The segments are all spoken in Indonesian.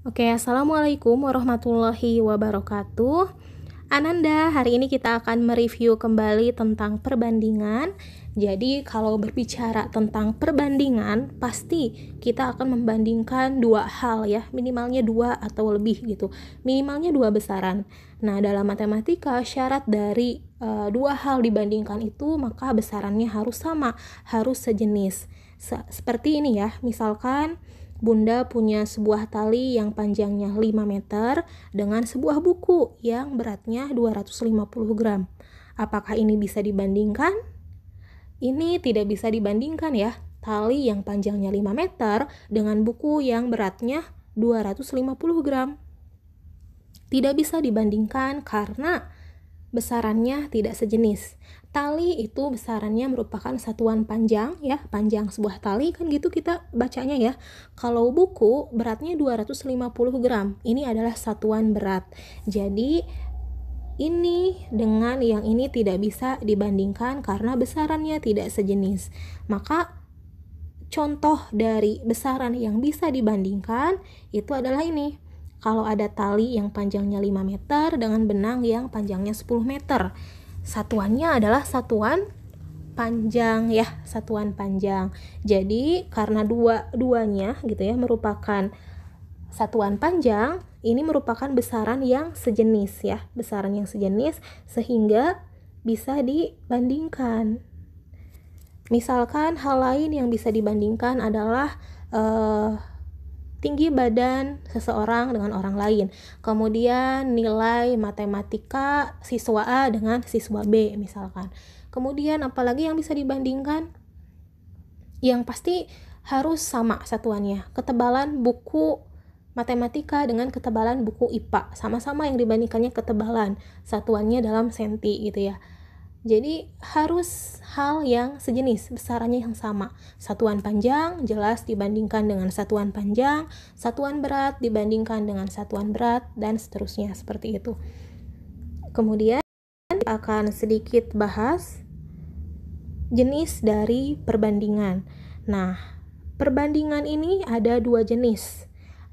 Oke, Assalamualaikum warahmatullahi wabarakatuh. Ananda, hari ini kita akan mereview kembali tentang perbandingan. Jadi, kalau berbicara tentang perbandingan, pasti kita akan membandingkan dua hal ya, minimalnya dua atau lebih gitu. Minimalnya dua besaran. Nah, dalam matematika, syarat dari dua hal dibandingkan itu, maka besarannya harus sama, harus sejenis. Seperti ini ya, misalkan Bunda punya sebuah tali yang panjangnya 5 meter dengan sebuah buku yang beratnya 250 gram. Apakah ini bisa dibandingkan? Ini tidak bisa dibandingkan ya. Tali yang panjangnya 5 meter dengan buku yang beratnya 250 gram. Tidak bisa dibandingkan karena besarannya tidak sejenis. Tali itu besarannya merupakan satuan panjang ya, panjang sebuah tali kan gitu kita bacanya ya. Kalau buku beratnya 250 gram. Ini adalah satuan berat. Jadi ini dengan yang ini tidak bisa dibandingkan karena besarannya tidak sejenis. Maka contoh dari besaran yang bisa dibandingkan itu adalah ini. Kalau ada tali yang panjangnya 5 meter dengan benang yang panjangnya 10 meter. Satuannya adalah satuan panjang ya, satuan panjang. Jadi karena dua-duanya gitu ya merupakan satuan panjang, ini merupakan besaran yang sejenis ya, besaran yang sejenis sehingga bisa dibandingkan. Misalkan hal lain yang bisa dibandingkan adalah tinggi badan seseorang dengan orang lain. Kemudian nilai matematika siswa A dengan siswa B misalkan. Kemudian apalagi yang bisa dibandingkan? Yang pasti harus sama satuannya. Ketebalan buku matematika dengan ketebalan buku IPA. Sama-sama yang dibandingkannya ketebalan. Satuannya dalam senti gitu ya. Jadi harus hal yang sejenis, besarannya yang sama. Satuan panjang jelas dibandingkan dengan satuan panjang, satuan berat dibandingkan dengan satuan berat, dan seterusnya seperti itu. Kemudian kita akan sedikit bahas jenis dari perbandingan. Nah, perbandingan ini ada dua jenis.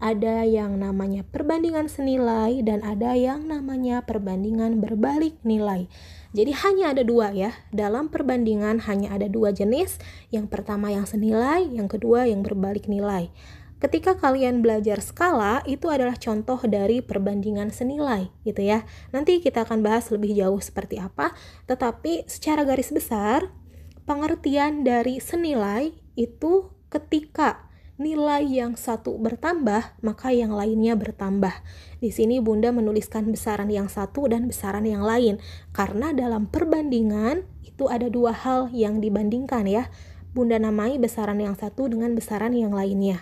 Ada yang namanya perbandingan senilai dan ada yang namanya perbandingan berbalik nilai. Jadi hanya ada dua ya. Dalam perbandingan hanya ada dua jenis. Yang pertama yang senilai, yang kedua yang berbalik nilai. Ketika kalian belajar skala, itu adalah contoh dari perbandingan senilai gitu ya. Nanti kita akan bahas lebih jauh seperti apa. Tetapi secara garis besar, pengertian dari senilai itu ketika nilai yang satu bertambah, maka yang lainnya bertambah. Di sini Bunda menuliskan besaran yang satu dan besaran yang lain, karena dalam perbandingan itu ada dua hal yang dibandingkan ya. Bunda namai besaran yang satu dengan besaran yang lainnya.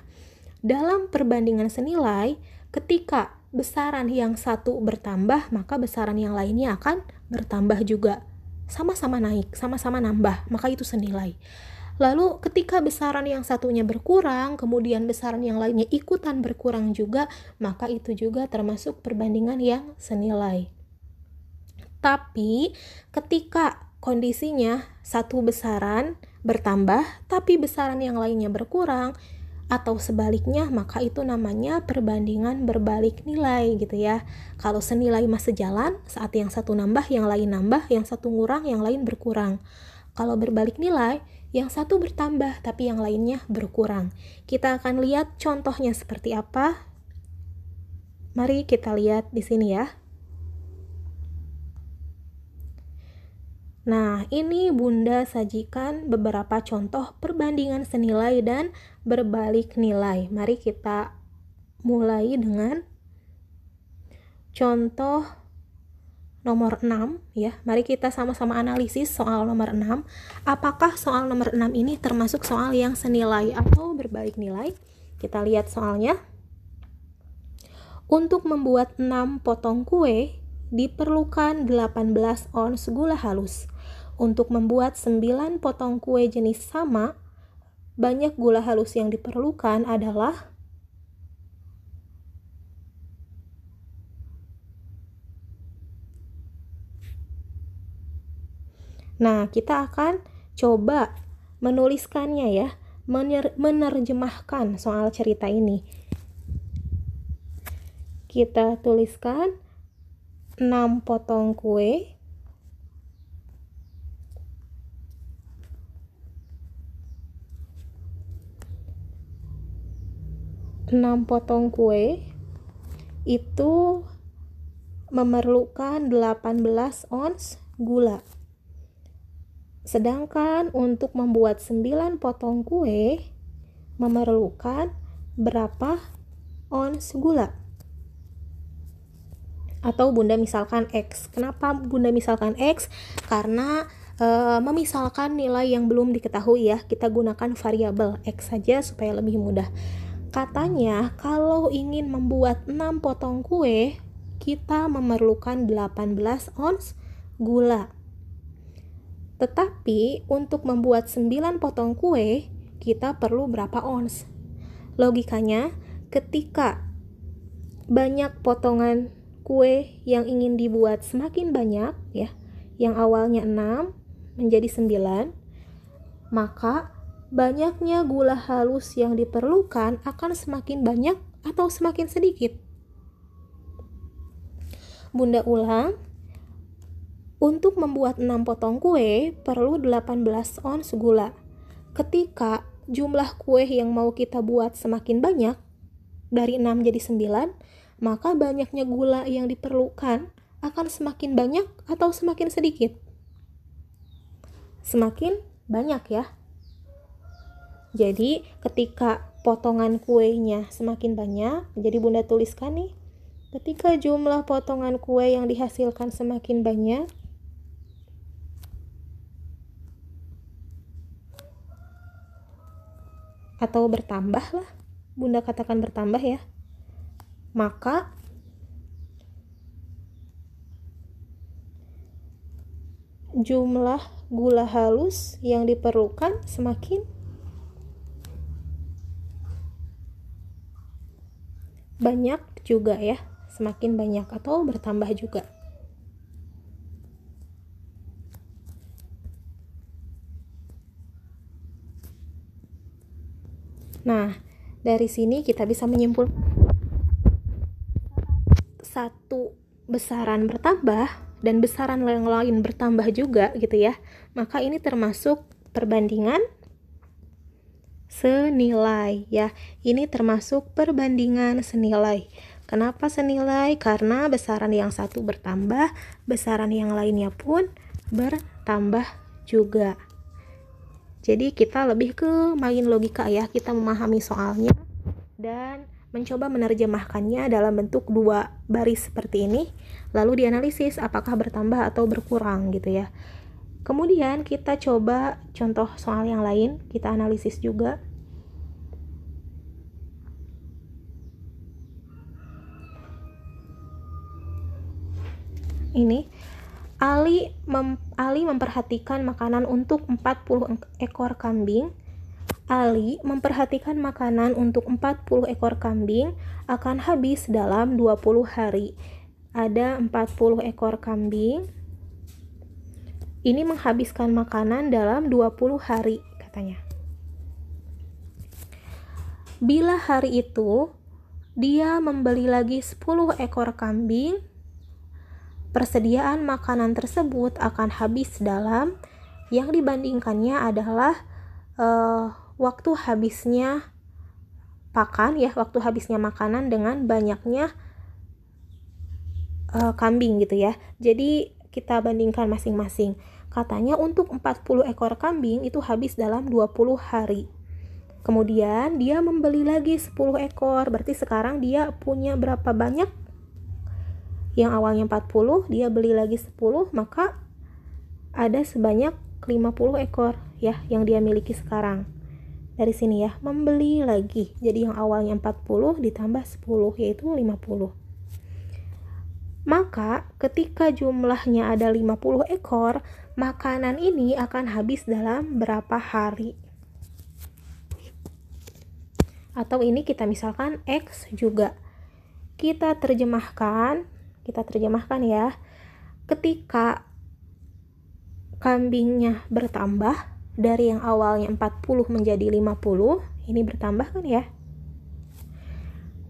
Dalam perbandingan senilai, ketika besaran yang satu bertambah, maka besaran yang lainnya akan bertambah juga. Sama-sama naik, sama-sama nambah, maka itu senilai. Lalu ketika besaran yang satunya berkurang, kemudian besaran yang lainnya ikutan berkurang juga, maka itu juga termasuk perbandingan yang senilai. Tapi ketika kondisinya satu besaran bertambah, tapi besaran yang lainnya berkurang, atau sebaliknya, maka itu namanya perbandingan berbalik nilai gitu ya. Kalau senilai masih jalan, saat yang satu nambah, yang lain nambah, yang satu ngurang, yang lain berkurang. Kalau berbalik nilai, yang satu bertambah tapi yang lainnya berkurang. Kita akan lihat contohnya seperti apa. Mari kita lihat di sini ya. Nah, ini Bunda sajikan beberapa contoh perbandingan senilai dan berbalik nilai. Mari kita mulai dengan contoh nomor 6 ya. Mari kita sama-sama analisis soal nomor 6. Apakah soal nomor 6 ini termasuk soal yang senilai atau berbalik nilai? Kita lihat soalnya. Untuk membuat 6 potong kue diperlukan 18 ons gula halus. Untuk membuat 9 potong kue jenis sama, banyak gula halus yang diperlukan adalah. Nah, kita akan coba menuliskannya ya, menerjemahkan soal cerita ini. Kita tuliskan 6 potong kue. Itu memerlukan 18 ons gula. Sedangkan untuk membuat 9 potong kue memerlukan berapa ons gula? Atau Bunda misalkan X. Kenapa Bunda misalkan X? Karena memisalkan nilai yang belum diketahui ya, kita gunakan variabel X saja supaya lebih mudah. Katanya kalau ingin membuat 6 potong kue, kita memerlukan 18 ons gula. Tetapi untuk membuat 9 potong kue, kita perlu berapa ons? Logikanya, ketika banyak potongan kue yang ingin dibuat semakin banyak ya, yang awalnya 6 menjadi 9, maka banyaknya gula halus yang diperlukan akan semakin banyak atau semakin sedikit? Bunda ulang, untuk membuat 6 potong kue perlu 18 ons gula. Ketika jumlah kue yang mau kita buat semakin banyak, dari 6 jadi 9, maka banyaknya gula yang diperlukan akan semakin banyak atau semakin sedikit? Semakin banyak ya. Jadi ketika potongan kuenya semakin banyak, jadi Bunda tuliskan nih, ketika jumlah potongan kue yang dihasilkan semakin banyak, atau bertambah lah, Bunda katakan bertambah ya, maka jumlah gula halus yang diperlukan semakin banyak juga ya, semakin banyak atau bertambah juga. Nah, dari sini kita bisa menyimpulkan satu besaran bertambah dan besaran yang lain bertambah juga gitu ya, maka ini termasuk perbandingan senilai ya. Ini termasuk perbandingan senilai. Kenapa senilai? Karena besaran yang satu bertambah, besaran yang lainnya pun bertambah juga. Jadi kita lebih ke main logika ya, kita memahami soalnya dan mencoba menerjemahkannya dalam bentuk 2 baris seperti ini, lalu dianalisis apakah bertambah atau berkurang gitu ya. Kemudian kita coba contoh soal yang lain, kita analisis juga. Ini Ali memperhatikan makanan untuk 40 ekor kambing. Ali memperhatikan makanan untuk 40 ekor kambing akan habis dalam 20 hari. Ada 40 ekor kambing. Ini menghabiskan makanan dalam 20 hari katanya. Bila hari itu dia membeli lagi 10 ekor kambing, persediaan makanan tersebut akan habis dalam, yang dibandingkannya adalah waktu habisnya pakan ya, waktu habisnya makanan dengan banyaknya kambing gitu ya. Jadi kita bandingkan masing-masing. Katanya untuk 40 ekor kambing itu habis dalam 20 hari. Kemudian dia membeli lagi 10 ekor, berarti sekarang dia punya berapa banyak? Yang awalnya 40, dia beli lagi 10, maka ada sebanyak 50 ekor ya yang dia miliki sekarang. Dari sini ya, membeli lagi. Jadi yang awalnya 40 ditambah 10 yaitu 50. Maka ketika jumlahnya ada 50 ekor, makanan ini akan habis dalam berapa hari? Atau ini kita misalkan X juga. Kita terjemahkan ya. Ketika kambingnya bertambah dari yang awalnya 40 menjadi 50, ini bertambah kan ya?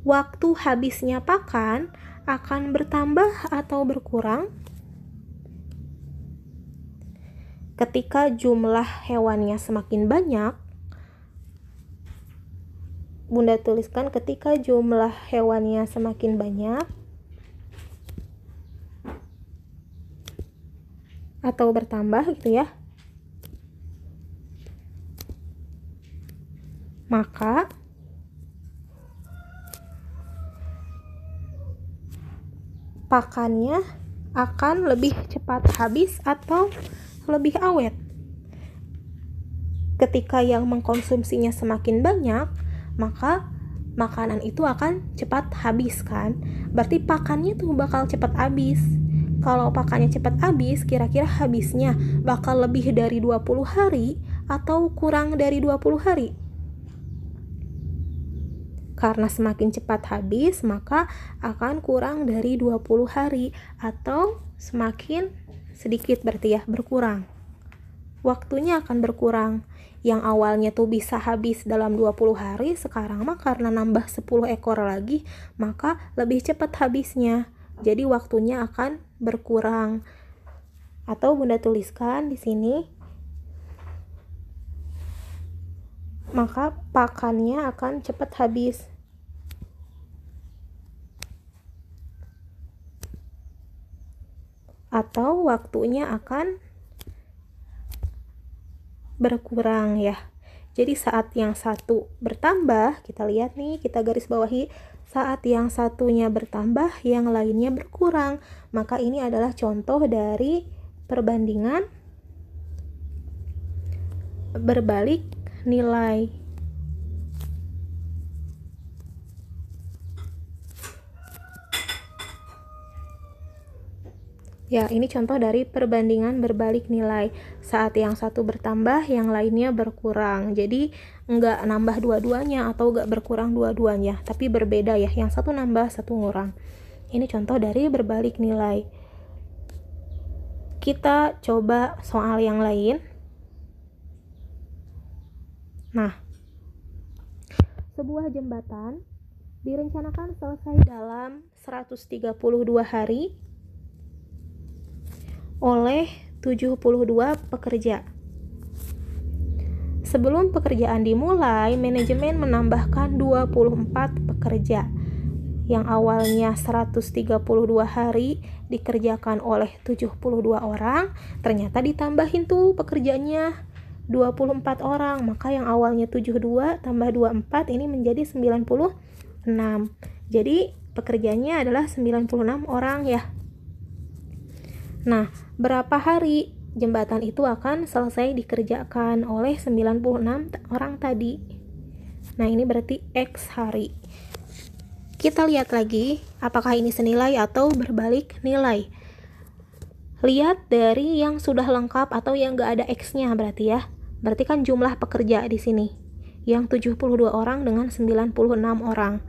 waktu habisnya pakan akan bertambah atau berkurang ketika jumlah hewannya semakin banyak. Bunda tuliskan ketika jumlah hewannya semakin banyak atau bertambah gitu ya. Maka pakannya akan lebih cepat habis atau lebih awet. Ketika yang mengkonsumsinya semakin banyak, maka makanan itu akan cepat habis kan. Berarti pakannya tuh bakal cepat habis. Kalau pakannya cepat habis, kira-kira habisnya bakal lebih dari 20 hari atau kurang dari 20 hari? Karena semakin cepat habis, maka akan kurang dari 20 hari atau semakin sedikit berarti ya, berkurang. Waktunya akan berkurang. Yang awalnya tuh bisa habis dalam 20 hari, sekarang mah karena nambah 10 ekor lagi, maka lebih cepat habisnya. Jadi waktunya akan berkurang. Atau Bunda tuliskan di sini, maka pakannya akan cepat habis. Atau waktunya akan berkurang ya. Jadi saat yang satu bertambah, kita lihat nih, kita garis bawahi, saat yang satunya bertambah, yang lainnya berkurang. Maka ini adalah contoh dari perbandingan berbalik nilai. Ya, ini contoh dari perbandingan berbalik nilai. Saat yang satu bertambah, yang lainnya berkurang. Jadi, enggak nambah dua-duanya atau enggak berkurang dua-duanya, tapi berbeda ya. Yang satu nambah, satu ngurang. Ini contoh dari berbalik nilai. Kita coba soal yang lain. Nah, sebuah jembatan direncanakan selesai dalam 132 hari oleh 72 pekerja. Sebelum pekerjaan dimulai, manajemen menambahkan 24 pekerja. Yang awalnya 132 hari dikerjakan oleh 72 orang, ternyata ditambahin tuh pekerjanya 24 orang. Maka yang awalnya 72 tambah 24 ini menjadi 96. Jadi pekerjanya adalah 96 orang ya. Nah, berapa hari jembatan itu akan selesai dikerjakan oleh 96 orang tadi? Nah, ini berarti X hari. Kita lihat lagi, apakah ini senilai atau berbalik nilai. Lihat dari yang sudah lengkap atau yang gak ada X-nya berarti ya. Berarti kan jumlah pekerja di sini. Yang 72 orang dengan 96 orang.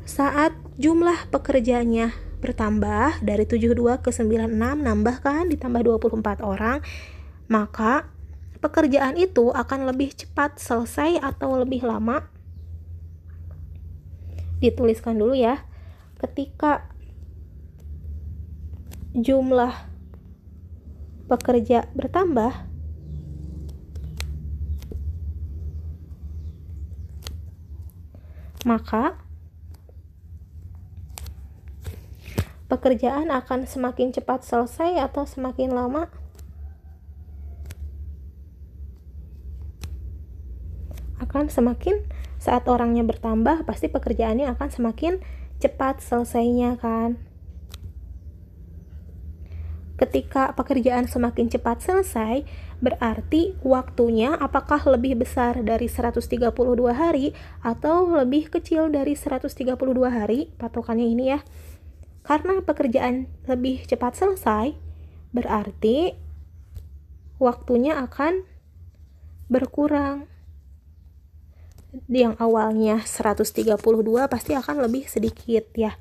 Saat jumlah pekerjanya bertambah dari 72 ke 96, nambah kan, ditambah 24 orang, maka pekerjaan itu akan lebih cepat selesai atau lebih lama? Dituliskan dulu ya. Ketika jumlah pekerja bertambah, maka pekerjaan akan semakin cepat selesai atau semakin lama? Akan semakin, saat orangnya bertambah, pasti pekerjaannya akan semakin cepat selesainya kan. Ketika pekerjaan semakin cepat selesai, berarti waktunya apakah lebih besar dari 132 hari atau lebih kecil dari 132 hari? Patokannya ini ya. Karena pekerjaan lebih cepat selesai, berarti waktunya akan berkurang. Yang awalnya 132 pasti akan lebih sedikit ya.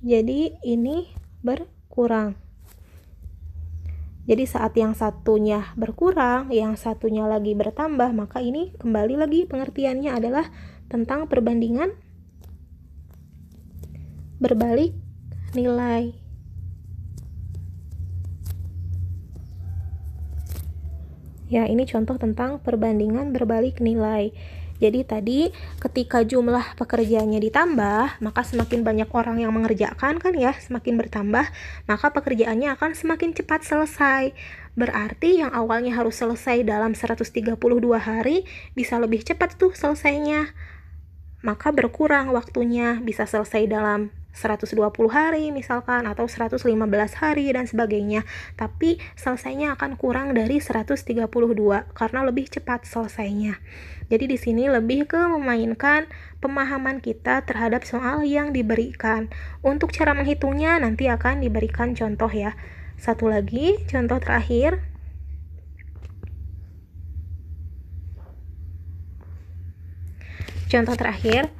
Jadi ini berkurang. Jadi saat yang satunya berkurang, yang satunya lagi bertambah, maka ini kembali lagi pengertiannya adalah tentang perbandingan berbalik nilai. Ya, ini contoh tentang perbandingan berbalik nilai. Jadi tadi ketika jumlah pekerjaannya ditambah, maka semakin banyak orang yang mengerjakan kan ya, semakin bertambah, maka pekerjaannya akan semakin cepat selesai. Berarti yang awalnya harus selesai dalam 132 hari, bisa lebih cepat tuh selesainya. Maka berkurang waktunya, bisa selesai dalam 120 hari misalkan, atau 115 hari dan sebagainya. Tapi selesainya akan kurang dari 132 karena lebih cepat selesainya. Jadi di sini lebih ke memainkan pemahaman kita terhadap soal yang diberikan. Untuk cara menghitungnya nanti akan diberikan contoh ya. Satu lagi, contoh terakhir. Contoh terakhir.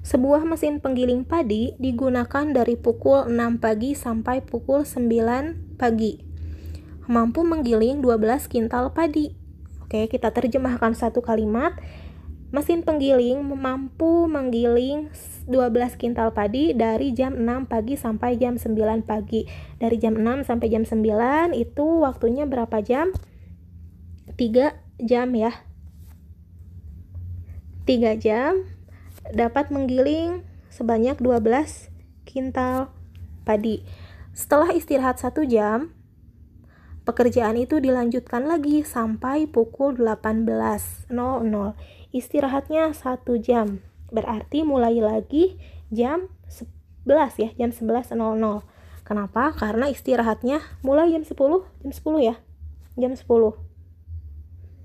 Sebuah mesin penggiling padi digunakan dari pukul 6 pagi sampai pukul 9 pagi. Mampu menggiling 12 kintal padi. Oke, kita terjemahkan satu kalimat. Mesin penggiling mampu menggiling 12 kintal padi dari jam 6 pagi sampai jam 9 pagi. Dari jam 6 sampai jam 9 itu waktunya berapa jam? 3 jam ya. 3 jam dapat menggiling sebanyak 12 kintal padi. Setelah istirahat 1 jam, pekerjaan itu dilanjutkan lagi sampai pukul 18.00. Istirahatnya 1 jam. Berarti mulai lagi jam 11 ya, jam 11.00. Kenapa? Karena istirahatnya mulai jam 10 ya. Jam 10.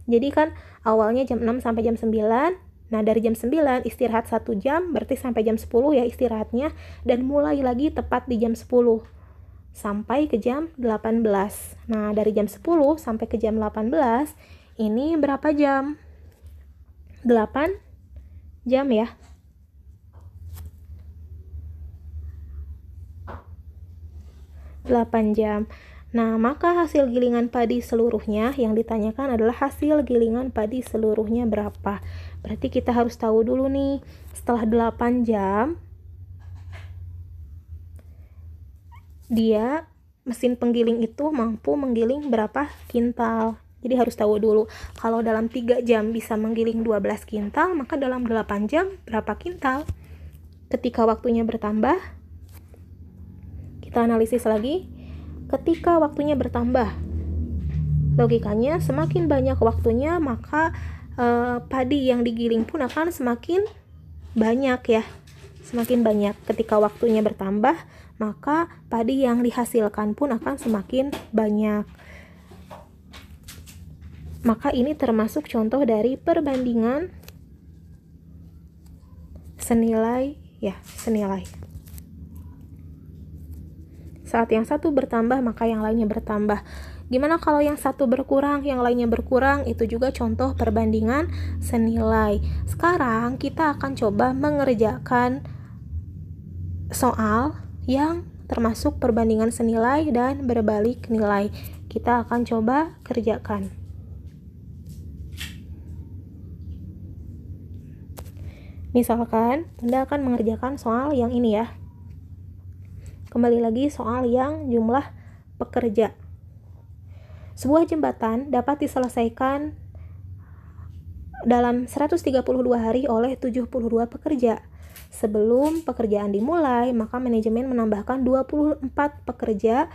Jadi kan awalnya jam 6 sampai jam 9. Nah, dari jam 9 istirahat 1 jam, berarti sampai jam 10 ya istirahatnya, dan mulai lagi tepat di jam 10 sampai ke jam 18. Nah, dari jam 10 sampai ke jam 18, ini berapa jam? 8 jam ya. 8 jam. Nah, maka hasil gilingan padi seluruhnya yang ditanyakan adalah hasil gilingan padi seluruhnya berapa. Berarti kita harus tahu dulu nih, setelah 8 jam, dia mesin penggiling itu mampu menggiling berapa kintal. Jadi harus tahu dulu, kalau dalam 3 jam bisa menggiling 12 kintal, maka dalam 8 jam berapa kintal? Ketika waktunya bertambah, kita analisis lagi. Ketika waktunya bertambah, logikanya semakin banyak waktunya, maka padi yang digiling pun akan semakin banyak ya. Semakin banyak. Ketika waktunya bertambah, maka padi yang dihasilkan pun akan semakin banyak. Maka ini termasuk contoh dari perbandingan senilai ya, senilai. Saat yang satu bertambah, maka yang lainnya bertambah. Gimana kalau yang satu berkurang, yang lainnya berkurang? Itu juga contoh perbandingan senilai. Sekarang kita akan coba mengerjakan soal yang termasuk perbandingan senilai dan berbalik nilai. Kita akan coba kerjakan. Misalkan, Bunda akan mengerjakan soal yang ini ya. Kembali lagi soal yang jumlah pekerja. Sebuah jembatan dapat diselesaikan dalam 132 hari oleh 72 pekerja. Sebelum pekerjaan dimulai, maka manajemen menambahkan 24 pekerja.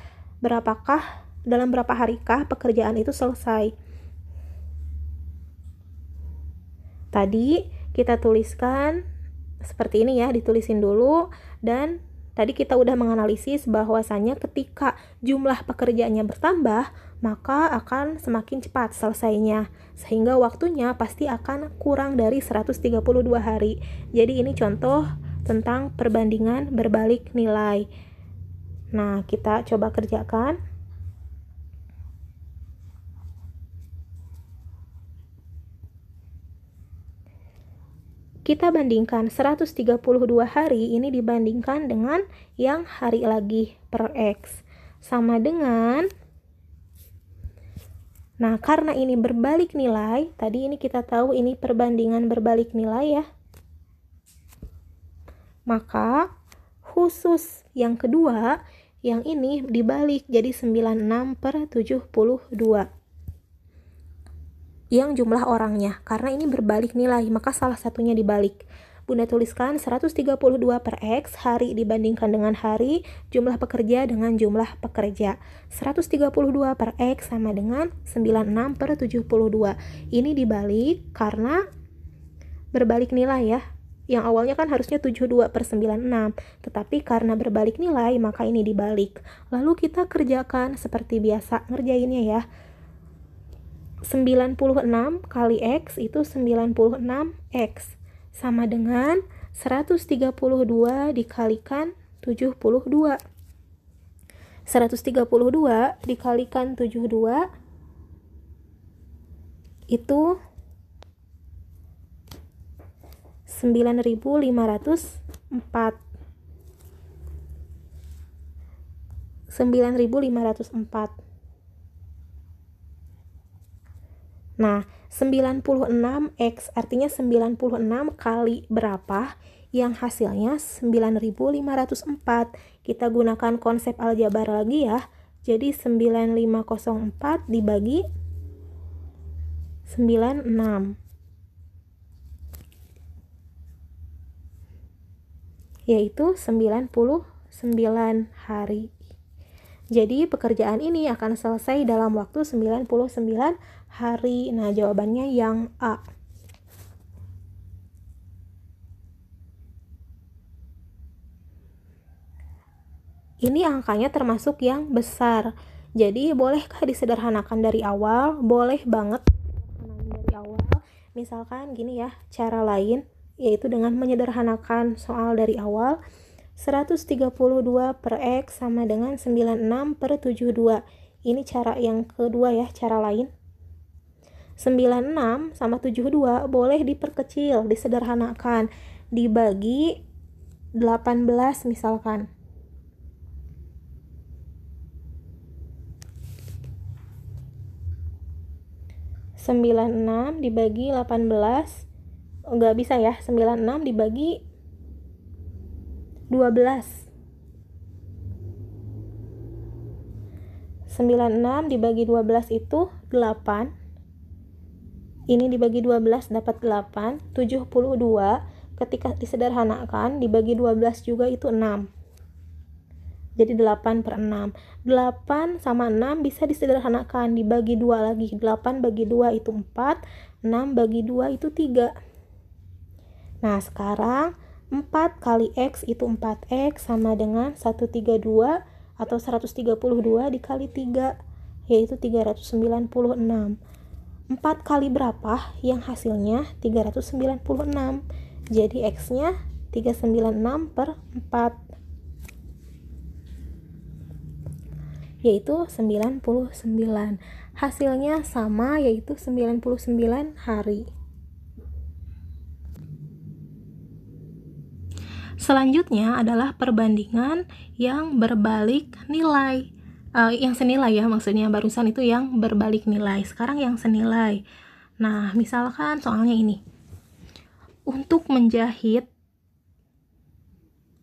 Dalam berapa harikah pekerjaan itu selesai? Tadi kita tuliskan seperti ini ya, ditulisin dulu. Dan tadi kita udah menganalisis bahwasannya ketika jumlah pekerjaannya bertambah, maka akan semakin cepat selesainya, sehingga waktunya pasti akan kurang dari 132 hari. Jadi ini contoh tentang perbandingan berbalik nilai. Nah, kita coba kerjakan. Kita bandingkan 132 hari ini dibandingkan dengan yang hari lagi per X. Sama dengan Nah, karena ini berbalik nilai, tadi ini kita tahu ini perbandingan berbalik nilai ya. Maka khusus yang kedua, yang ini dibalik jadi 96/72. Yang jumlah orangnya, karena ini berbalik nilai, maka salah satunya dibalik. Bunda tuliskan 132 per X, hari dibandingkan dengan hari, jumlah pekerja dengan jumlah pekerja. 132 per X sama dengan 96/72. Ini dibalik karena berbalik nilai ya. Yang awalnya kan harusnya 72/96, tetapi karena berbalik nilai, maka ini dibalik. Lalu kita kerjakan seperti biasa ngerjainnya ya. 96 kali X itu 96X. Sama dengan 132 dikalikan 72. 132 dikalikan 72 itu 9.504. 9.504. Nah, 96X artinya 96 kali berapa yang hasilnya 9.504. Kita gunakan konsep aljabar lagi ya. Jadi 9504 dibagi 96. Yaitu 99 hari. Jadi pekerjaan ini akan selesai dalam waktu 99 hari. Nah, jawabannya yang A. Ini angkanya termasuk yang besar. Jadi bolehkah disederhanakan dari awal? Boleh banget disederhanakan dari awal. Misalkan gini ya, cara lain yaitu dengan menyederhanakan soal dari awal. 132 per X sama dengan 96/72. Ini cara yang kedua ya, cara lain. 96 sama 72 boleh diperkecil, disederhanakan, dibagi 18 misalkan. 96 dibagi 18, nggak bisa ya, 96 dibagi 12. 96 dibagi 12 itu 8. Ini dibagi 12 dapat 8. 72 ketika disederhanakan dibagi 12 juga itu 6. Jadi 8/6. 8 sama 6 bisa disederhanakan, dibagi 2 lagi. 8 bagi 2 itu 4. 6 bagi 2 itu 3. Nah, sekarang 4 kali X itu 4X sama dengan 132 atau 132 dikali 3, yaitu 396. 4 kali berapa yang hasilnya 396. Jadi X-nya 396/4, yaitu 99. Hasilnya sama, yaitu 99 hari. Selanjutnya adalah perbandingan yang berbalik nilai. Yang senilai ya, maksudnya barusan itu yang berbalik nilai. Sekarang yang senilai. Nah, misalkan soalnya ini. Untuk menjahit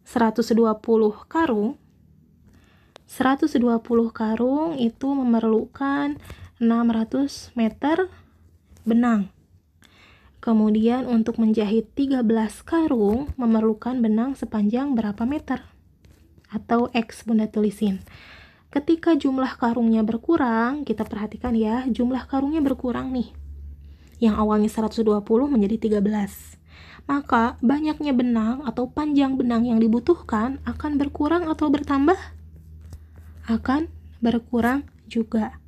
120 karung, 120 karung itu memerlukan 600 meter benang. Kemudian untuk menjahit 13 karung memerlukan benang sepanjang berapa meter? Atau X Bunda tulisin. Ketika jumlah karungnya berkurang, kita perhatikan ya, jumlah karungnya berkurang nih. Yang awalnya 120 menjadi 13. Maka banyaknya benang atau panjang benang yang dibutuhkan akan berkurang atau bertambah? Akan berkurang juga.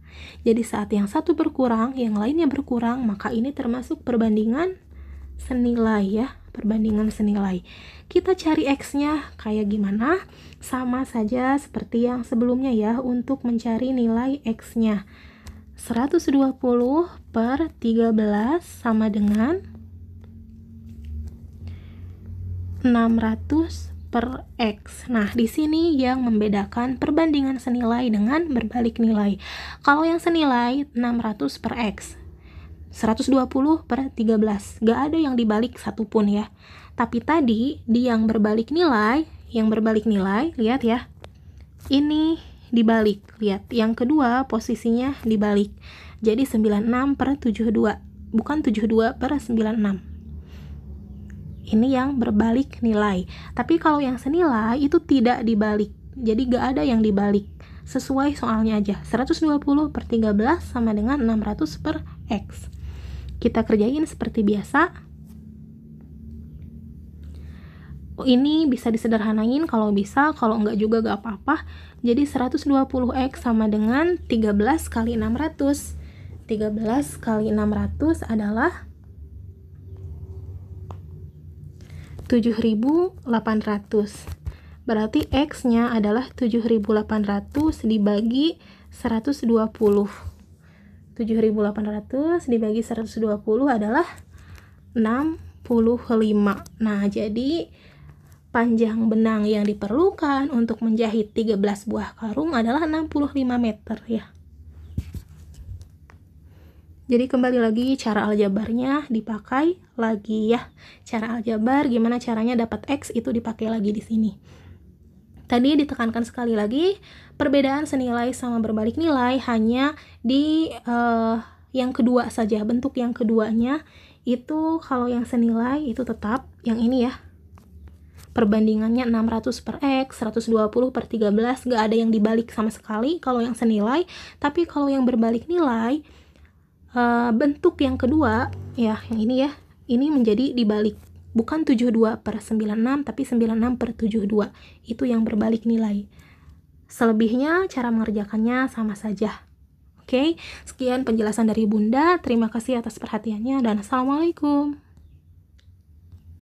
Jadi saat yang satu berkurang, yang lainnya berkurang, maka ini termasuk perbandingan senilai ya, perbandingan senilai. Kita cari X-nya kayak gimana? Sama saja seperti yang sebelumnya ya, untuk mencari nilai X-nya. 120/13 sama dengan 600 per X. Nah, di sini yang membedakan perbandingan senilai dengan berbalik nilai. Kalau yang senilai 600 per X, 120 per 13, gak ada yang dibalik satupun ya. Tapi tadi di yang berbalik nilai, lihat ya, ini dibalik, lihat, yang kedua posisinya dibalik, jadi 96 per 72, bukan 72 per 96. Ini yang berbalik nilai. Tapi kalau yang senilai itu tidak dibalik, jadi gak ada yang dibalik, sesuai soalnya aja. 120 per 13 sama dengan 600 per X. Kita kerjain seperti biasa. Ini bisa disederhanain kalau bisa, kalau enggak juga gak apa-apa. Jadi 120X sama dengan 13 kali 600. 13 kali 600 adalah 7.800. Berarti X-nya adalah 7.800 dibagi 120. 7.800 dibagi 120 adalah 65. Nah, jadi panjang benang yang diperlukan untuk menjahit 13 buah karung adalah 65 meter ya. Jadi kembali lagi cara aljabarnya dipakai lagi ya. Cara aljabar gimana caranya dapat X itu dipakai lagi di sini. Tadi ditekankan sekali lagi, perbedaan senilai sama berbalik nilai hanya di yang kedua saja. Bentuk yang keduanya itu kalau yang senilai itu tetap yang ini ya. Perbandingannya 600 per X, 120 per 13, gak ada yang dibalik sama sekali kalau yang senilai. Tapi kalau yang berbalik nilai, bentuk yang kedua ya, yang ini ya, ini menjadi dibalik, bukan 72 per 96 tapi 96 per 72, itu yang berbalik nilai. Selebihnya cara mengerjakannya sama saja. Oke, sekian penjelasan dari Bunda, terima kasih atas perhatiannya dan assalamualaikum.